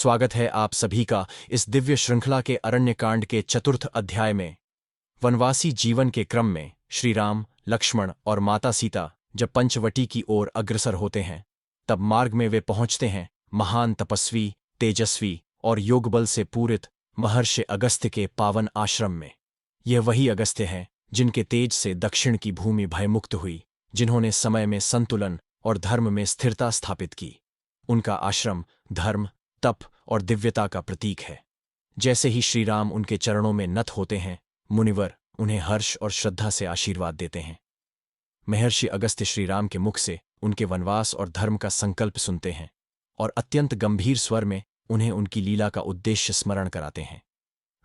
स्वागत है आप सभी का इस दिव्य श्रृंखला के अरण्यकांड के चतुर्थ अध्याय में। वनवासी जीवन के क्रम में श्री राम, लक्ष्मण और माता सीता जब पंचवटी की ओर अग्रसर होते हैं, तब मार्ग में वे पहुंचते हैं महान तपस्वी, तेजस्वी और योगबल से पूरित महर्षि अगस्त्य के पावन आश्रम में। यह वही अगस्त्य हैं जिनके तेज से दक्षिण की भूमि भयमुक्त हुई, जिन्होंने समय में संतुलन और धर्म में स्थिरता स्थापित की। उनका आश्रम धर्म, तप और दिव्यता का प्रतीक है। जैसे ही श्री राम उनके चरणों में नत होते हैं, मुनिवर उन्हें हर्ष और श्रद्धा से आशीर्वाद देते हैं। महर्षि अगस्त्य श्री राम के मुख से उनके वनवास और धर्म का संकल्प सुनते हैं और अत्यंत गंभीर स्वर में उन्हें उनकी लीला का उद्देश्य स्मरण कराते हैं।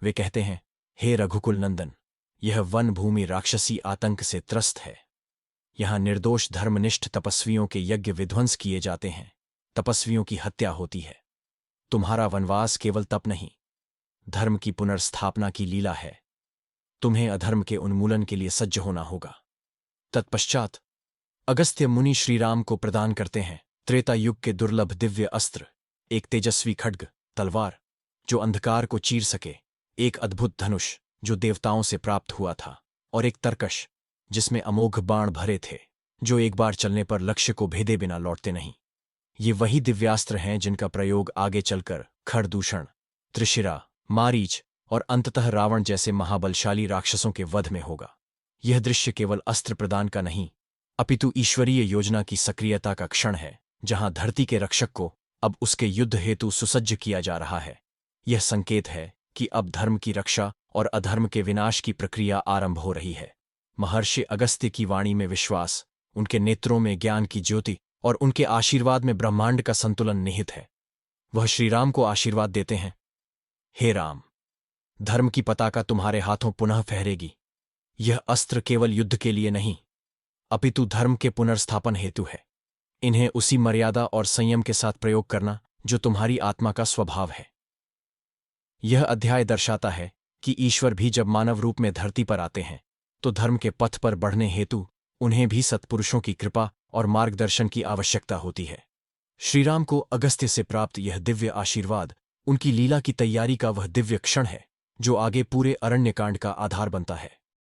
वे कहते हैं, हे रघुकुल नंदन, यह वन भूमि राक्षसी आतंक से त्रस्त है। यहाँ निर्दोष धर्मनिष्ठ तपस्वियों के यज्ञ विध्वंस किए जाते हैं, तपस्वियों की हत्या होती है। तुम्हारा वनवास केवल तप नहीं, धर्म की पुनर्स्थापना की लीला है। तुम्हें अधर्म के उन्मूलन के लिए सज्ज होना होगा। तत्पश्चात अगस्त्य मुनि श्रीराम को प्रदान करते हैं त्रेता युग के दुर्लभ दिव्य अस्त्र, एक तेजस्वी खड्ग तलवार जो अंधकार को चीर सके, एक अद्भुत धनुष जो देवताओं से प्राप्त हुआ था, और एक तरकश जिसमें अमोघ बाण भरे थे, जो एक बार चलने पर लक्ष्य को भेदे बिना लौटते नहीं। ये वही दिव्यास्त्र हैं जिनका प्रयोग आगे चलकर खरदूषण, त्रिशिरा, मारीच और अंततः रावण जैसे महाबलशाली राक्षसों के वध में होगा। यह दृश्य केवल अस्त्र प्रदान का नहीं, अपितु ईश्वरीय योजना की सक्रियता का क्षण है, जहां धरती के रक्षक को अब उसके युद्ध हेतु सुसज्ज किया जा रहा है। यह संकेत है कि अब धर्म की रक्षा और अधर्म के विनाश की प्रक्रिया आरंभ हो रही है। महर्षि अगस्त्य की वाणी में विश्वास, उनके नेत्रों में ज्ञान की ज्योति और उनके आशीर्वाद में ब्रह्मांड का संतुलन निहित है। वह श्रीराम को आशीर्वाद देते हैं, हे राम, धर्म की पताका तुम्हारे हाथों पुनः फहरेगी। यह अस्त्र केवल युद्ध के लिए नहीं, अपितु धर्म के पुनर्स्थापन हेतु है। इन्हें उसी मर्यादा और संयम के साथ प्रयोग करना जो तुम्हारी आत्मा का स्वभाव है। यह अध्याय दर्शाता है कि ईश्वर भी जब मानव रूप में धरती पर आते हैं, तो धर्म के पथ पर बढ़ने हेतु उन्हें भी सत्पुरुषों की कृपा और मार्गदर्शन की आवश्यकता होती है। श्रीराम को अगस्त्य से प्राप्त यह दिव्य आशीर्वाद उनकी लीला की तैयारी का वह दिव्य क्षण है जो आगे पूरे अरण्यकांड का आधार बनता है।